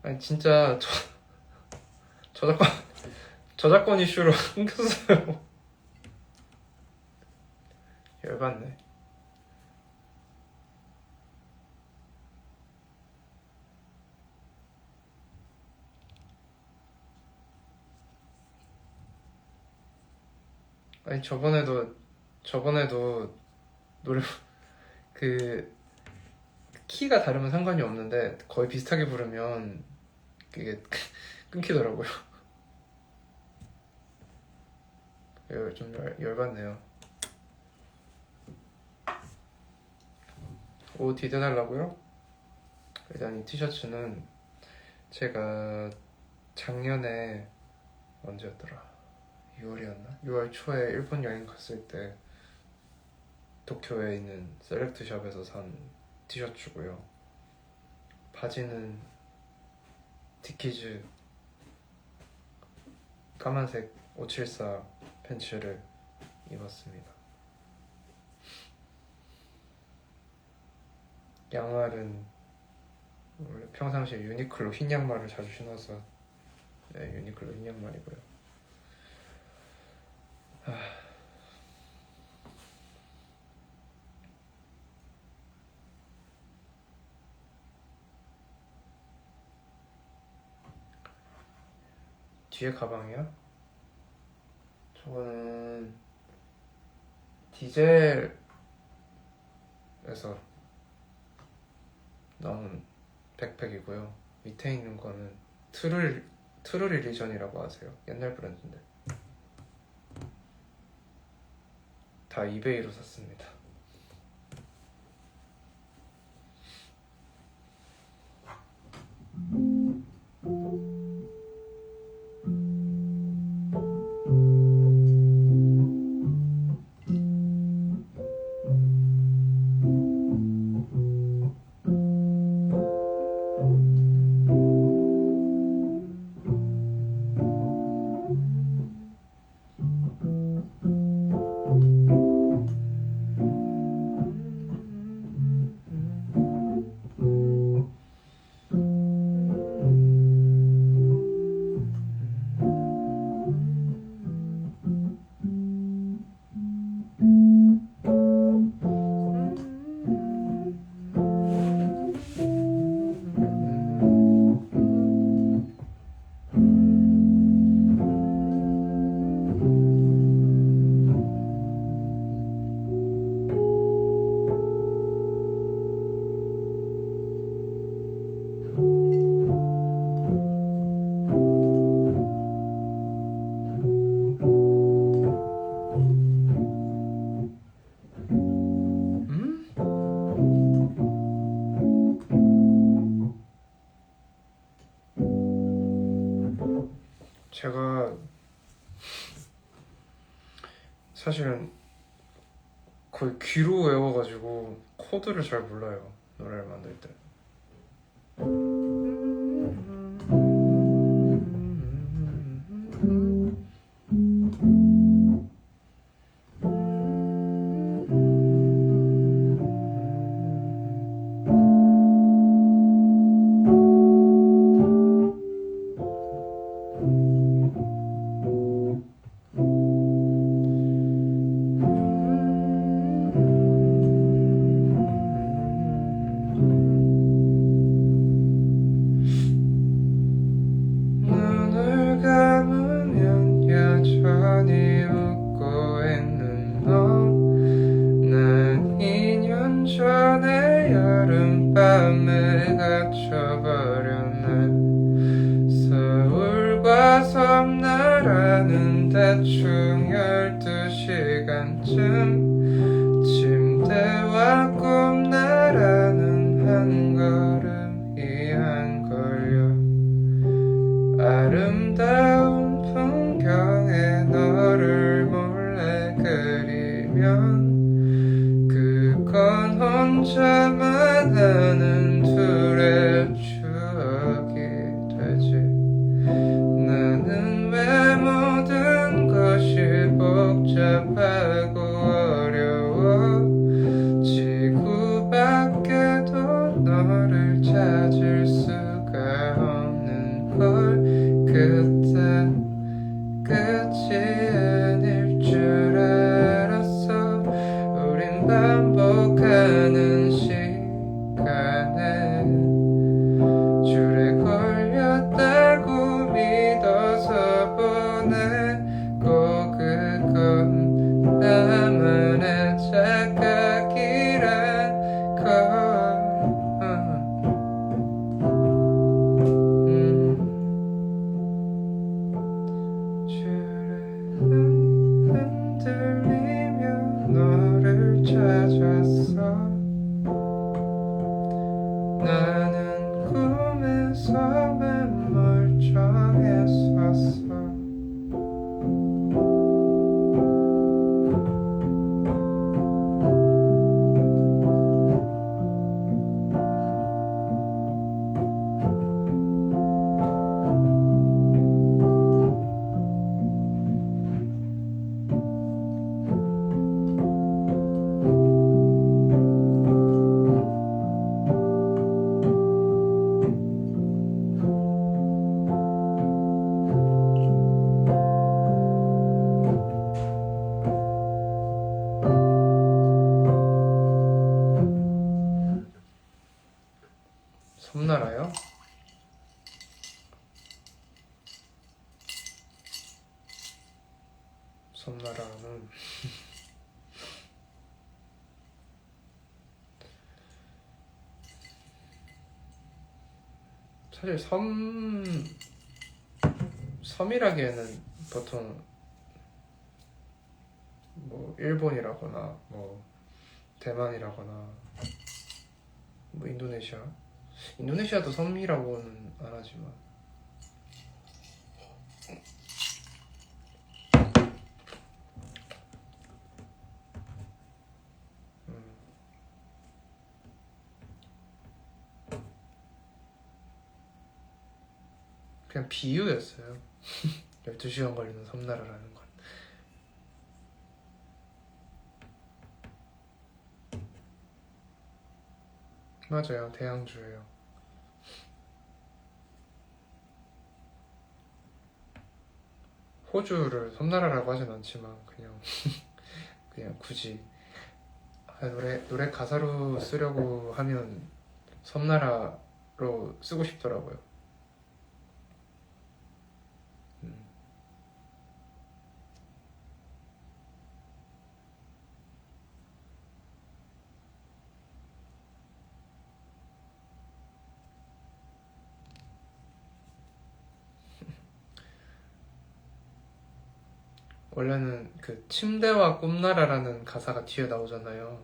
아니 진짜 저작권 저작권 이슈로 끊겼어요. 열받네. 아니 저번에도 노래 그 키가 다르면 상관이 없는데 거의 비슷하게 부르면 그게 끊기더라고요. 좀 열받네요. 옷 입혀달라고요? 일단 이 티셔츠는 제가 작년에 언제였더라? 6월이었나? 6월 초에 일본 여행 갔을 때 도쿄에 있는 셀렉트샵에서 산 티셔츠고요. 바지는 디키즈 까만색 574 팬츠를 입었습니다. 양말은 원래 평상시에 유니클로 흰 양말을 자주 신어서 유니클로 흰 양말이고요. 뒤에 가방이요? 저거는 디젤에서 나온 백팩이고요. 밑에 있는 거는 트루 리전이라고 하세요. 옛날 브랜드인데 다 이베이로 샀습니다. 제가 사실은 거의 귀로 외워가지고 코드를 잘 몰라요. 노래를 만들 때. 눈을 감으면 여전히 웃고 있는 너. 난 2년 전에 여름밤에 갇혀버렸네. 서울과 섬나라는 대충 12시간쯤 침대와 꿈나라는 한 걸음이 안 걸려. 아름다운 풍경에 너를 몰래 그리면 그건 혼자만 아는 둘의 추억이 되지. 나는 왜 모든 것이 복잡하고 끝이 아닐 줄 알았어. 우린 반복하는 시간에 줄에 걸렸다고 믿어서 보내고 그건 나만의 착각이란 걸. 줄에 흔들리며 너를 찾았어. 나는 꿈에서만 멀쩡했었어. 섬나라요? 섬나라는 사실 섬이라기에는 보통 뭐 일본이라거나 뭐 대만이라거나 뭐 인도네시아도 섬이라고는 안 하지만 그냥 비유였어요. 12시간 걸리는 섬나라라는 건. 맞아요. 대양주예요. 호주를 섬나라라고 하진 않지만 그냥 그냥 굳이 노래 가사로 쓰려고 하면 섬나라로 쓰고 싶더라고요. 원래는 그 침대와 꿈나라라는 가사가 뒤에 나오잖아요.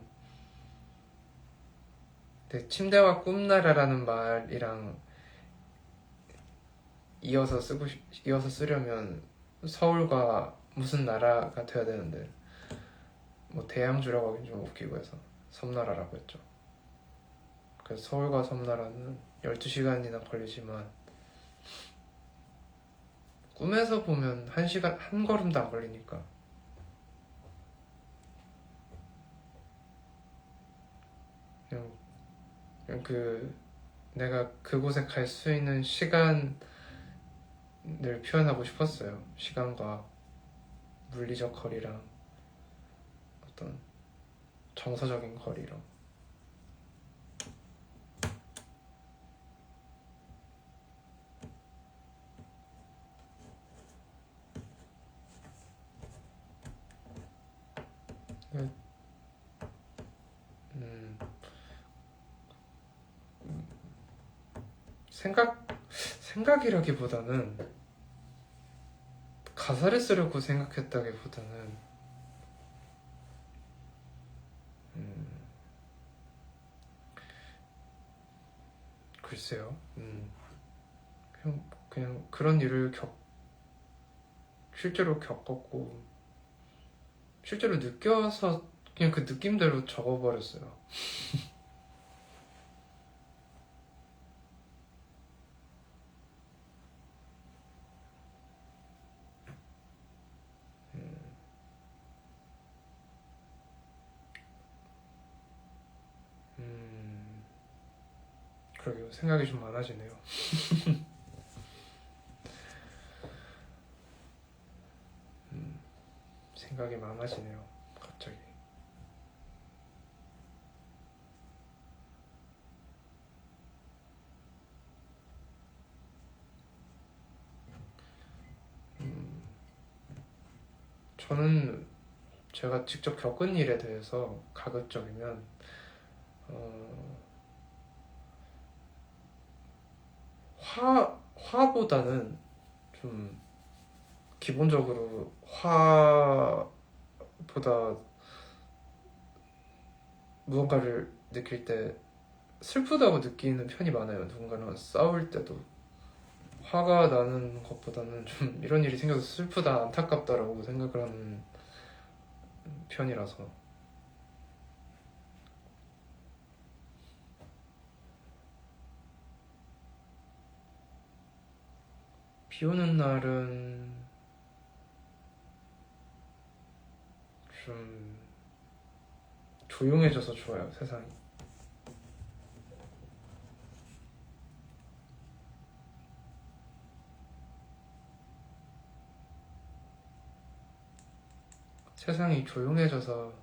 근데 침대와 꿈나라라는 말이랑 이어서 쓰려면 서울과 무슨 나라가 돼야 되는데 뭐 대양주라고 하긴 좀 웃기고 해서 섬나라라고 했죠. 그래서 서울과 섬나라는 12시간이나 걸리지만 꿈에서 보면 1시간 한 걸음도 안 걸리니까 그냥 내가 그곳에 갈 수 있는 시간을 표현하고 싶었어요. 시간과 물리적 거리랑 어떤 정서적인 거리랑. 생각이라기보다는 가사를 쓰려고 생각했다기보다는 글쎄요. 그냥 그런 일을 실제로 겪었고 실제로 느껴서 그냥 그 느낌대로 적어버렸어요. 그러게요. 생각이 좀 많아지네요. 생각이 많아지네요. 갑자기. 저는 제가 직접 겪은 일에 대해서 가급적이면 화보다는 좀 기본적으로 화보다 무언가를 느낄 때 슬프다고 느끼는 편이 많아요. 누군가랑 싸울 때도 화가 나는 것보다는 좀 이런 일이 생겨서 슬프다, 안타깝다라고 생각을 하는 편이라서. 비 오는 날은 좀 조용해져서 좋아요, 세상이. 세상이 조용해져서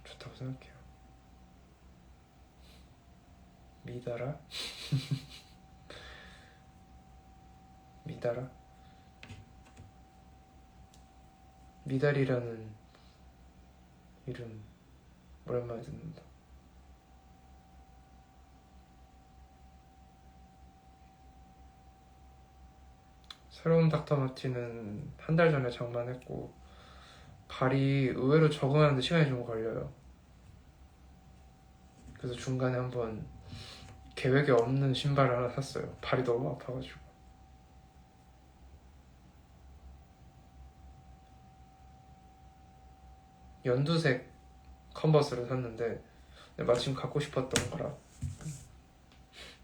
좋다고 생각해요. 미달아? 미달아? 미달이라는 이름 오랜만에 듣는다. 새로운 닥터 마틴은 한 달 전에 장만했고 발이 의외로 적응하는데 시간이 좀 걸려요. 그래서 중간에 한번 계획에 없는 신발을 하나 샀어요. 발이 너무 아파가지고. 연두색 컨버스를 샀는데 마침 갖고 싶었던 거라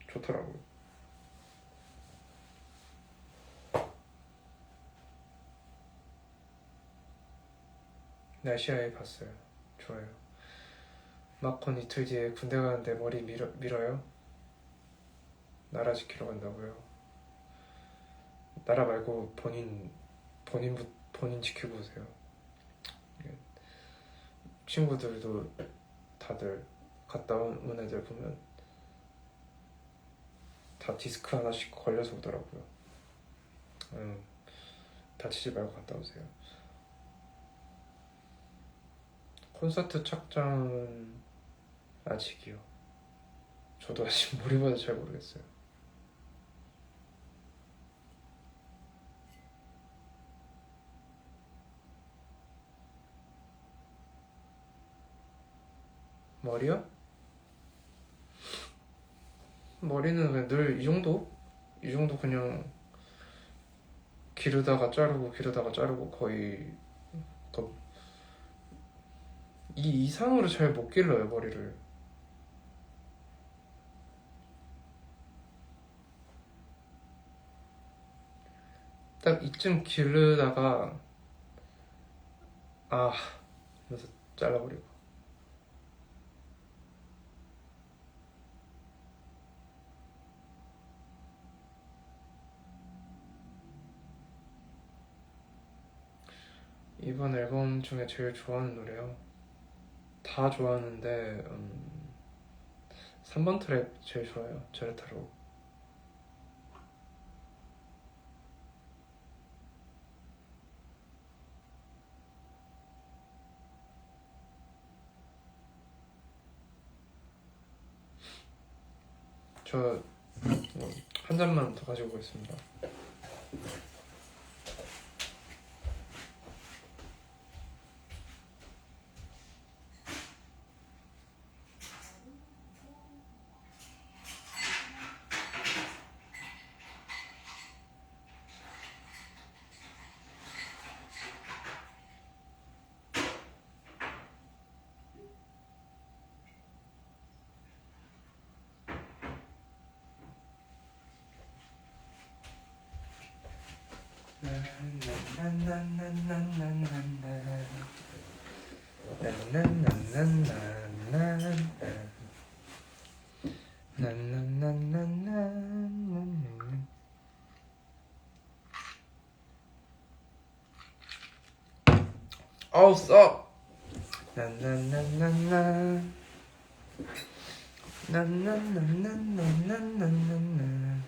좋더라고요. 날씨아에 봤어요. 좋아요. 마콘 이틀 뒤에 군대 가는데 머리 밀어요? 나라 지키러 간다고요? 나라 말고 본인 지키고 오세요. 친구들도 다들 갔다 온 애들 보면 다 디스크 하나씩 걸려서 오더라고요. 다치지 말고 갔다 오세요. 콘서트 착장은 아직이요. 저도 아직 몰입해서 잘 모르겠어요. 머리요? 머리는 그냥 늘 이 정도? 이 정도 그냥 기르다가 자르고 거의 더 이 이상으로 잘 못 길러요, 머리를. 딱 이쯤 기르다가 하면서 잘라버리고. 이번 앨범 중에 제일 좋아하는 노래요? 다 좋아하는데 3번 트랙 제일 좋아요. 제레타로. 저 한 잔만 더 가지고 오겠습니다. 어우 써. 나나나나나 나나나나나나나나.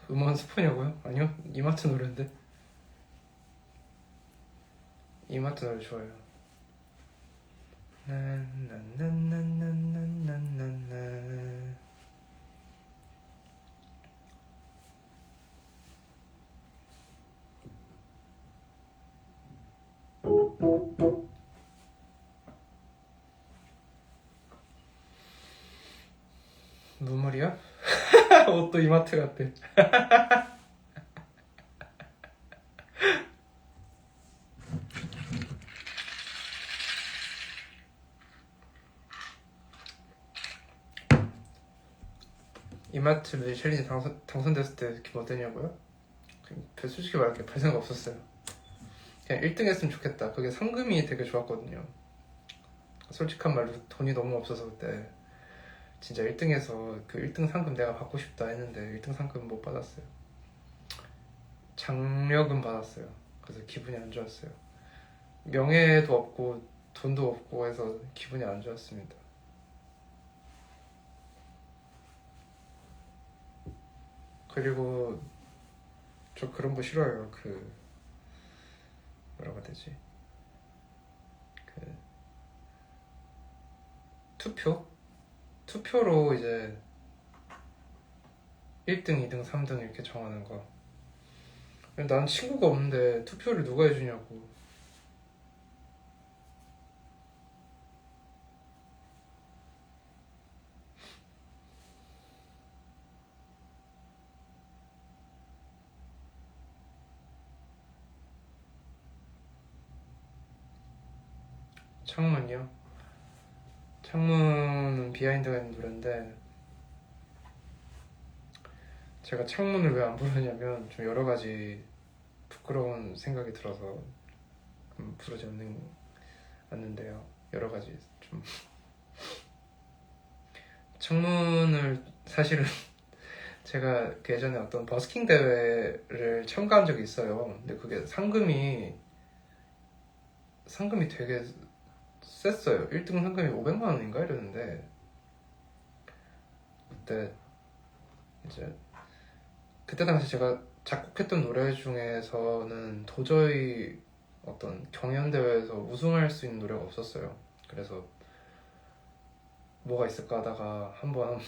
음원 스포냐고요? 아니요, 이마트 노래인데. 이마트 노래 좋아요. 나나나나나나나나. 눈물이야? 옷도 이마트 같대. 이마트 매일 챌린지 당선됐을 때 기분 어땠냐고요? 솔직히 말할게 별 생각 없었어요. 그냥 1등 했으면 좋겠다. 그게 상금이 되게 좋았거든요. 솔직한 말로 돈이 너무 없어서 그때 진짜 1등해서 그 1등 상금 내가 받고 싶다 했는데 1등 상금 못 받았어요. 장려금 받았어요. 그래서 기분이 안 좋았어요. 명예도 없고 돈도 없고 해서 기분이 안 좋았습니다. 그리고 저 그런 거 싫어요. 그 뭐라고 해야 되지? 그 투표로 이제 1등, 2등, 3등 이렇게 정하는 거. 난 친구가 없는데 투표를 누가 해주냐고. 창문이요? 창문은 비하인드가 있는 노래인데 제가 창문을 왜 안 부르냐면 좀 여러 가지 부끄러운 생각이 들어서 부르지 않는데요. 여러 가지 좀 창문을 사실은 제가 그 예전에 어떤 버스킹 대회를 참가한 적이 있어요. 근데 그게 상금이 되게 셌어요. 1등 상금이 500만 원인가 이랬는데 그때 당시 제가 작곡했던 노래 중에서는 도저히 어떤 경연대회에서 우승할 수 있는 노래가 없었어요. 그래서 뭐가 있을까 하다가 한번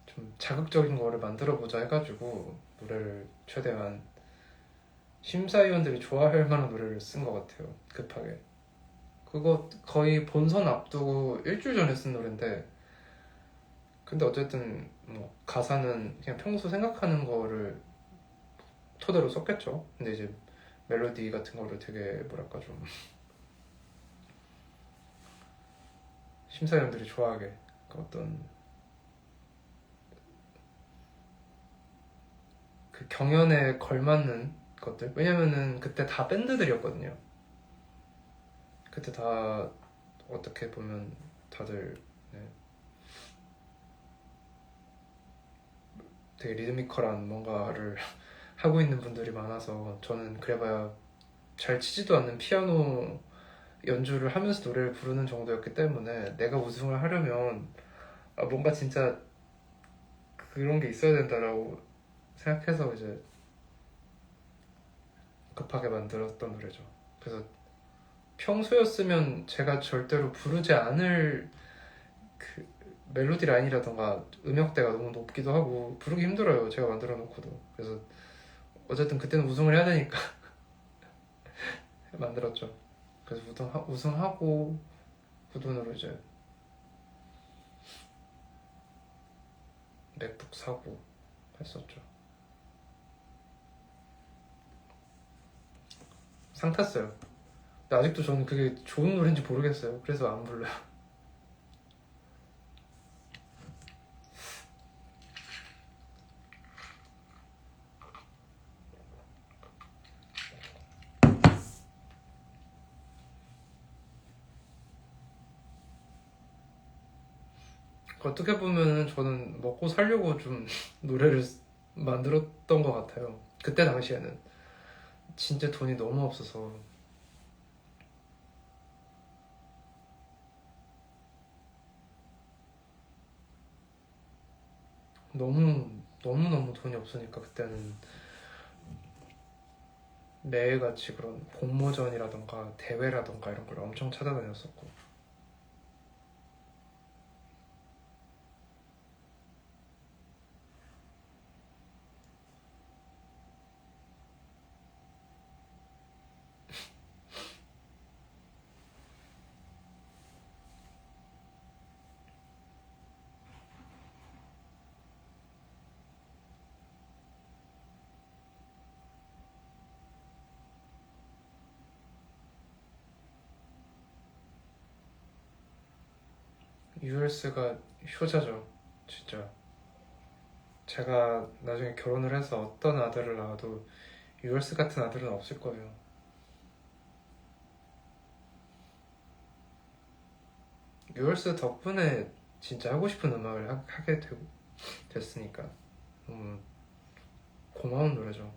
좀 자극적인 거를 만들어보자 해가지고 노래를 최대한 심사위원들이 좋아할 만한 노래를 쓴 것 같아요. 급하게. 그거 거의 본선 앞두고 일주일 전에 쓴 노래인데 근데 어쨌든 뭐 가사는 그냥 평소 생각하는 거를 토대로 썼겠죠. 근데 이제 멜로디 같은 거를 되게 뭐랄까 좀 심사위원들이 좋아하게 그 어떤 그 경연에 걸맞는 것들. 왜냐면은 그때 다 밴드들이었거든요. 그때 다 어떻게 보면 다들 네, 되게 리드미컬한 뭔가를 하고 있는 분들이 많아서 저는 그래봐야 잘 치지도 않는 피아노 연주를 하면서 노래를 부르는 정도였기 때문에 내가 우승을 하려면 뭔가 진짜 그런 게 있어야 된다라고 생각해서 이제 급하게 만들었던 노래죠. 그래서 평소였으면 제가 절대로 부르지 않을 그 멜로디 라인이라던가 음역대가 너무 높기도 하고 부르기 힘들어요. 제가 만들어 놓고도. 그래서 어쨌든 그때는 우승을 해야 되니까 만들었죠. 그래서 우승하고 그 돈으로 이제 맥북 사고 했었죠. 상 탔어요. 근데 아직도 저는 그게 좋은 노래인지 모르겠어요. 그래서 안 불러요. 어떻게 보면은 저는 먹고 살려고 좀 노래를 만들었던 것 같아요. 그때 당시에는 진짜 돈이 너무 없어서 너무 돈이 없으니까 그때는 매일같이 그런 공모전이라던가 대회라던가 이런 걸 엄청 찾아다녔었고. 유얼스가 효자죠, 진짜. 제가 나중에 결혼을 해서 어떤 아들을 낳아도 유얼스 같은 아들은 없을 거예요. 유얼스 덕분에 진짜 하고 싶은 음악을 하게 됐으니까 너무 고마운 노래죠.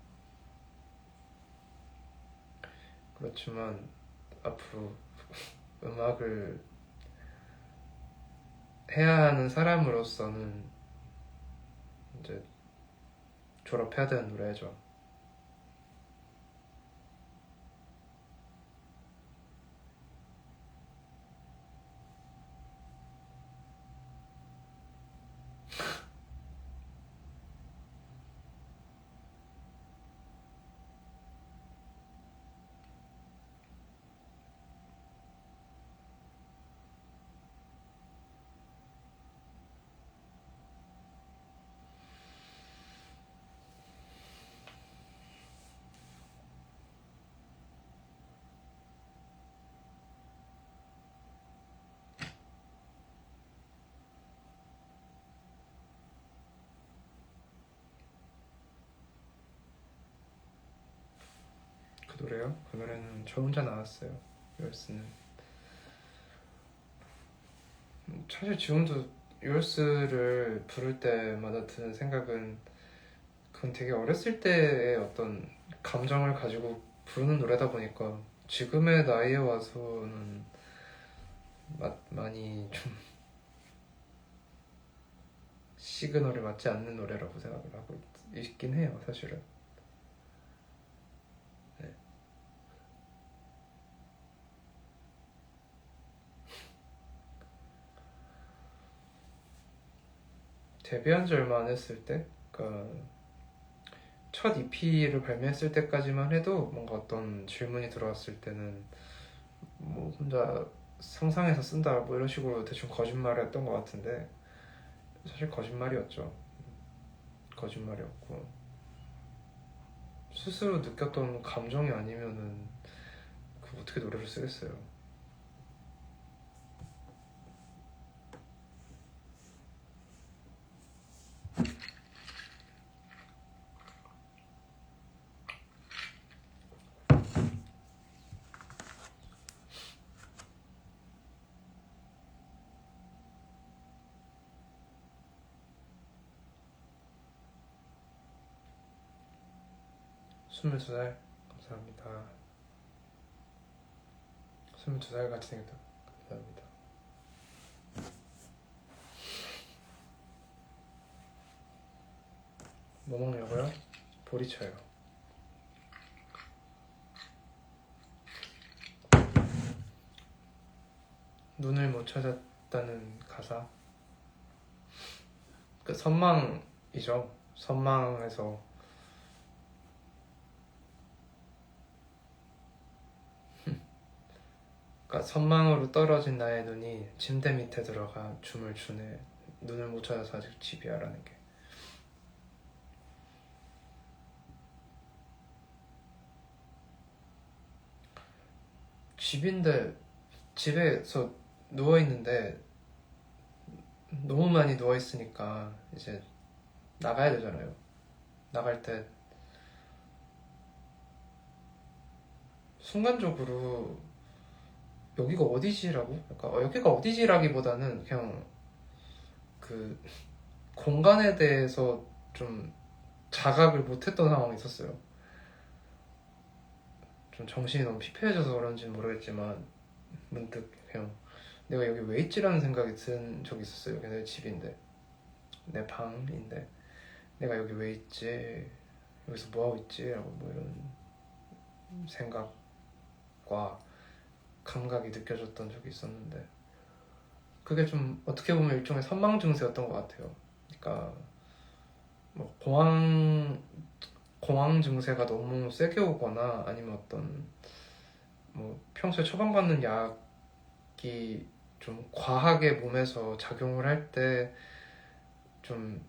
그렇지만 앞으로 음악을 해야 하는 사람으로서는 이제 졸업해야 되는 노래죠. 그 노래요? 그 노래는 저 혼자 나왔어요. 유얼스는 사실 지금도 유얼스를 부를 때마다 드는 생각은 그건 되게 어렸을 때의 어떤 감정을 가지고 부르는 노래다 보니까 지금의 나이에 와서는 많이 좀 시그널에 맞지 않는 노래라고 생각을 하고 있긴 해요, 사실은. 네. 데뷔한 지 얼마 안 했을 때, 그러니까 첫 EP를 발매했을 때까지만 해도 뭔가 어떤 질문이 들어왔을 때는 뭐 혼자 상상해서 쓴다 뭐 이런 식으로 대충 거짓말을 했던 것 같은데 사실 거짓말이었죠. 거짓말이었고 스스로 느꼈던 감정이 아니면은 그 어떻게 노래를 쓰겠어요. 스물두 살 감사합니다. 22살 같이 생겼다. 감사합니다. 뭐 먹냐고요? 보리차요. 눈을 못 찾았다는 가사. 그 선망이죠. 선망에서 그러니까 선망으로 떨어진 나의 눈이 침대 밑에 들어가 춤을 추네. 눈을 못 찾아서 아직 집이야라는 게. 집인데 집에서 누워 있는데 너무 많이 누워 있으니까 이제 나가야 되잖아요. 나갈 때 순간적으로 여기가 어디지라고? 약간 여기가 어디지라기보다는 그냥 그 공간에 대해서 좀 자각을 못했던 상황이 있었어요. 좀 정신이 너무 피폐해져서 그런지는 모르겠지만 문득 그냥 내가 여기 왜 있지라는 생각이 든 적이 있었어요. 여기 내 집인데, 내 방인데 내가 여기 왜 있지, 여기서 뭐 하고 있지 라고 뭐 이런 생각과 감각이 느껴졌던 적이 있었는데, 그게 좀 어떻게 보면 일종의 선망 증세였던 것 같아요. 그러니까 뭐 공황 증세가 너무 세게 오거나 아니면 어떤 뭐 평소에 처방받는 약이 좀 과하게 몸에서 작용을 할 때 좀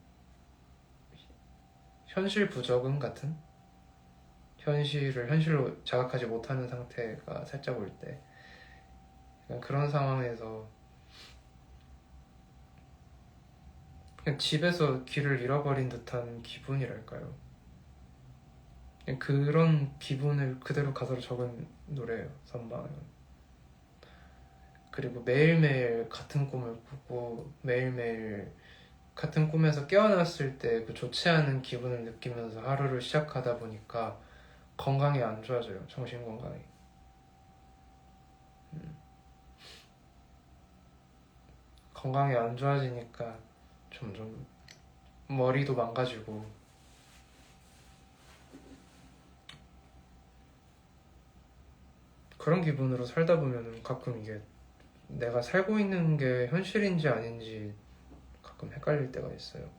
현실 부적응 같은, 현실을 현실로 자각하지 못하는 상태가 살짝 올 때, 그런 상황에서 그냥 집에서 길을 잃어버린 듯한 기분이랄까요. 그냥 그런 기분을 그대로 가사로 적은 노래예요, 선방은. 그리고 매일매일 같은 꿈을 꾸고 매일매일 같은 꿈에서 깨어났을 때 그 좋지 않은 기분을 느끼면서 하루를 시작하다 보니까 건강이 안 좋아져요, 정신 건강이. 건강이 안 좋아지니까 점점 머리도 망가지고, 그런 기분으로 살다 보면은 가끔 이게 내가 살고 있는 게 현실인지 아닌지 가끔 헷갈릴 때가 있어요.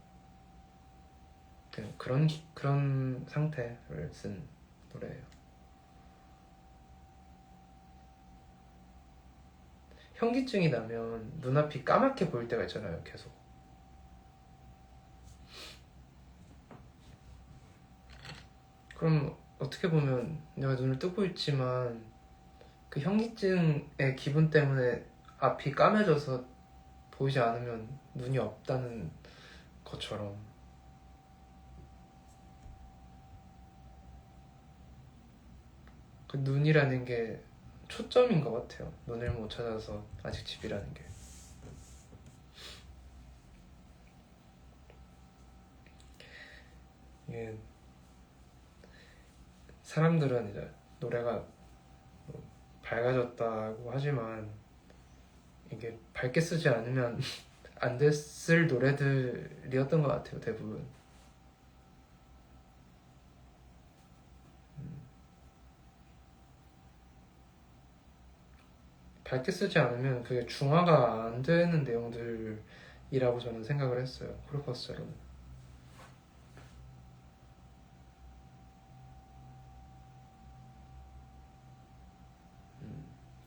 그냥 그런 상태를 쓴 노래예요. 현기증이 나면 눈앞이 까맣게 보일 때가 있잖아요, 계속. 그럼 어떻게 보면 내가 눈을 뜨고 있지만 그 현기증의 기분 때문에 앞이 까매져서 보이지 않으면 눈이 없다는 것처럼, 그 눈이라는 게 초점인 것 같아요. 눈을 못 찾아서 아직 집이라는 게. 이게 사람들은 이제 노래가 뭐 밝아졌다고 하지만 이게 밝게 쓰지 않으면 안 됐을 노래들이었던 것 같아요, 대부분. 밝게 쓰지 않으면 그게 중화가 안 되는 내용들이라고 저는 생각을 했어요, 크로커스처럼.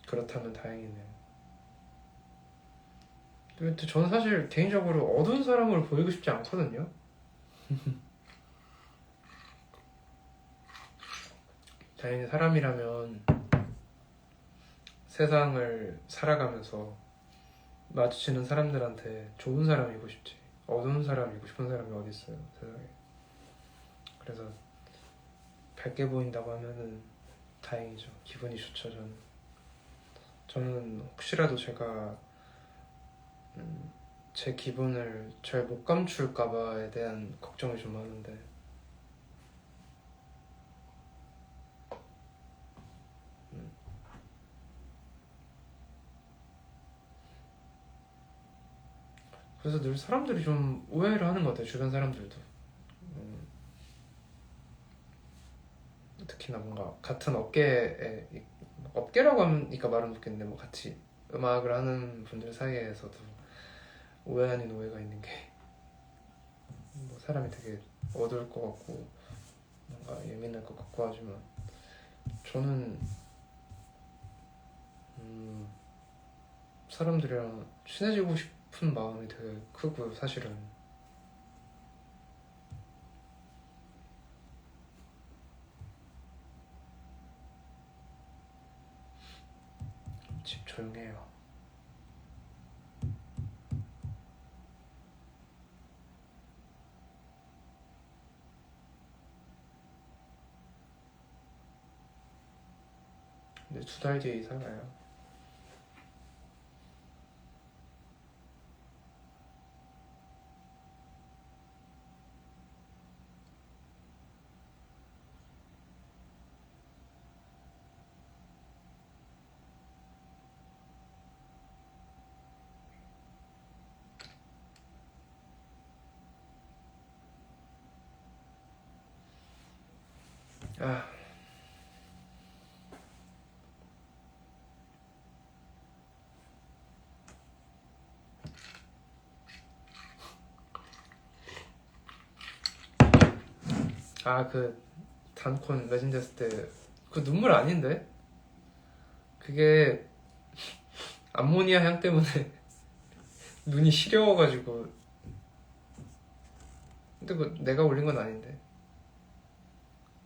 그렇다면 다행이네요. 근데 저는 사실 개인적으로 어두운 사람으로 보이고 싶지 않거든요. 당연히 사람이라면 세상을 살아가면서 마주치는 사람들한테 좋은 사람이고 싶지, 어두운 사람이고 싶은 사람이 어디 있어요, 세상에. 그래서 밝게 보인다고 하면은 다행이죠. 기분이 좋죠, 저는 혹시라도 제가 제 기분을 잘 못 감출까봐에 대한 걱정이 좀 많은데, 그래서 늘 사람들이 좀 오해를 하는 것 같아요, 주변 사람들도. 특히나 뭔가 같은 업계라고 하니까 말은 좋겠는데, 뭐 같이 음악을 하는 분들 사이에서도 오해 아닌 오해가 있는 게, 뭐 사람이 되게 어두울 것 같고 뭔가 예민할 것 같고 하지만, 저는 사람들이랑 친해지고 싶은 마음이 되게 크고요, 사실은. 집 조용해요. 근데 2달 뒤에 이사 가요. 아, 그 단콘 매진됐을 때 그 눈물 아닌데? 그게 암모니아 향 때문에 눈이 시려워가지고. 근데 그 내가 올린 건 아닌데,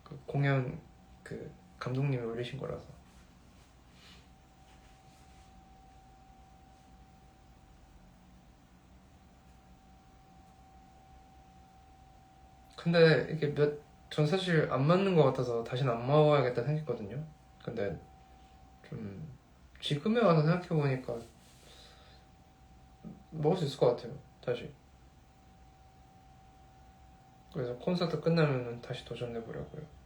그 공연 그 감독님이 올리신 거라서. 근데 이게 전 사실 안 맞는 것 같아서 다시는 안 먹어야겠다 생각했거든요. 근데 좀 지금에 와서 생각해보니까 먹을 수 있을 것 같아요, 다시. 그래서 콘서트 끝나면 다시 도전해보려고요.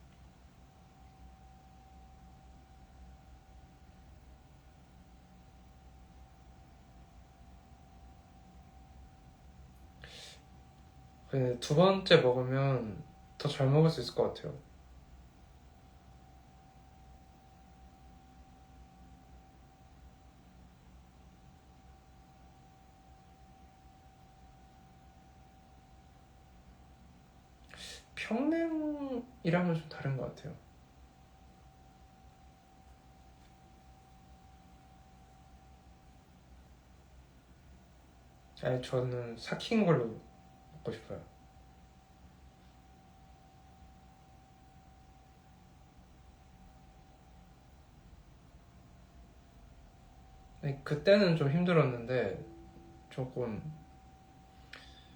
근데 두 번째 먹으면 더 잘 먹을 수 있을 것 같아요. 평냉이랑은 좀 다른 것 같아요. 아니, 저는 삭힌 걸로 먹고 싶어요. 아니, 그때는 좀 힘들었는데 조금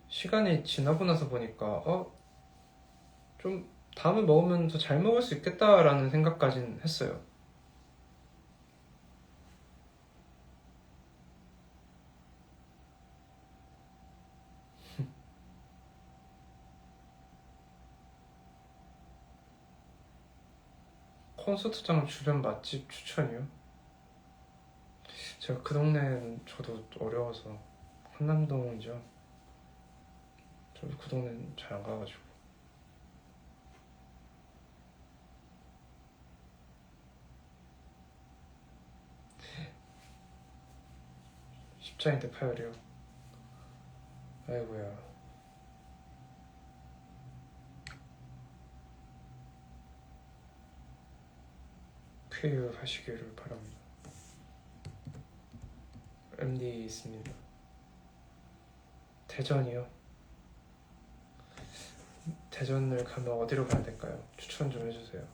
시간이 지나고 나서 보니까 좀 다음에 먹으면 더 잘 먹을 수 있겠다라는 생각까진 했어요. 콘서트장 주변 맛집 추천이요? 제가 그 동네는 저도 어려워서. 한남동이죠. 저도 그 동네는 잘 안 가가지고. 십자인대 파열이요? 아이고야. 쾌유하시기를 바랍니다. MD 있습니다. 대전이요? 대전을 가면 어디로 가야 될까요? 추천 좀 해주세요.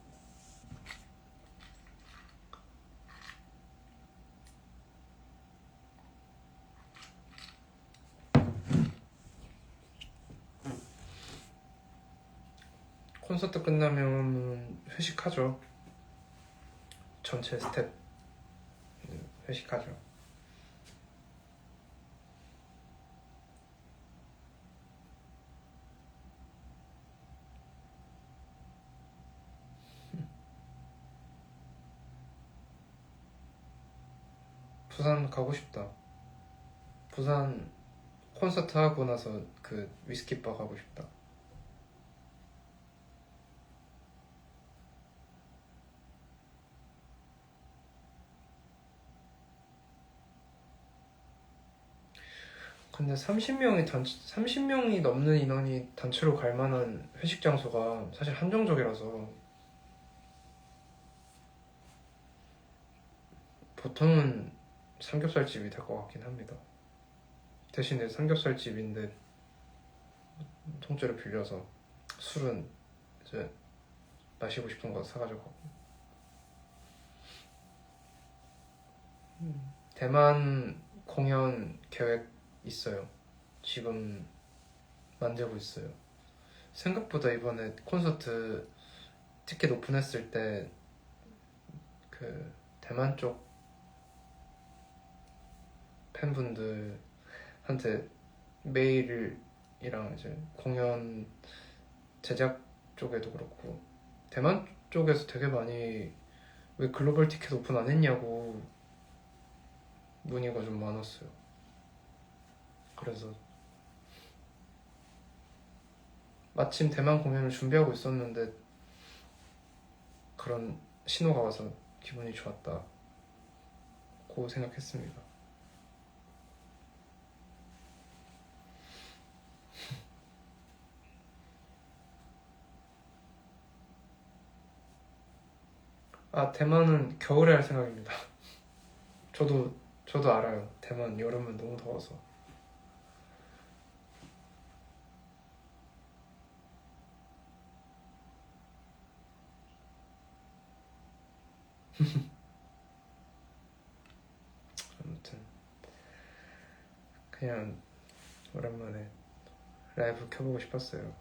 콘서트 끝나면 회식하죠. 전체 스텝 회식하죠. 부산 가고 싶다. 부산 콘서트 하고 나서 그 위스키바 가고 싶다. 근데 30명이 넘는 인원이 단체로 갈 만한 회식 장소가 사실 한정적이라서 보통은 삼겹살집이 될 것 같긴 합니다. 대신에 삼겹살집인데 통째로 빌려서 술은 이제 마시고 싶은 거 사가지고 가고. 대만 공연 계획 있어요. 지금 만들고 있어요. 생각보다 이번에 콘서트 티켓 오픈했을 때 그 대만 쪽 팬분들한테 메일이랑 이제 공연 제작 쪽에도 그렇고 대만 쪽에서 되게 많이 왜 글로벌 티켓 오픈 안 했냐고 문의가 좀 많았어요. 그래서 마침 대만 공연을 준비하고 있었는데 그런 신호가 와서 기분이 좋았다고 생각했습니다. 아, 대만은 겨울에 할 생각입니다. 저도 알아요. 대만 여름은 너무 더워서. 아무튼 그냥 오랜만에 라이브 켜보고 싶었어요.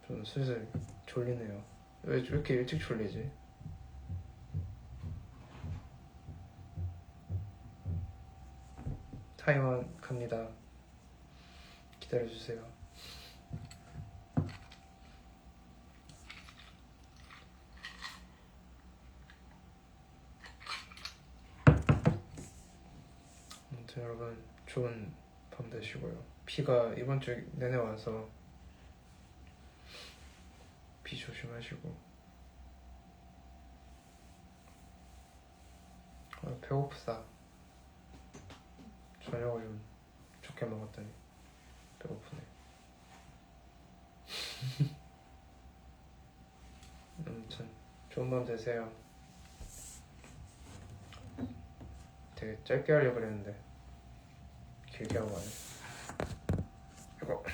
저는 슬슬 졸리네요. 왜 이렇게 일찍 졸리지? 타이완 갑니다. 기다려주세요. 아무튼 여러분 좋은 밤 되시고요. 비가 이번 주 내내 와서 비 조심하시고. 배고프다. 저녁을 좀 좋게 먹었더니 배고프네. 아무튼 좋은 밤 되세요. 되게 짧게 하려고 그랬는데 길게 하고 가네. 이거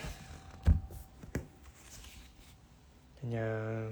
안녕.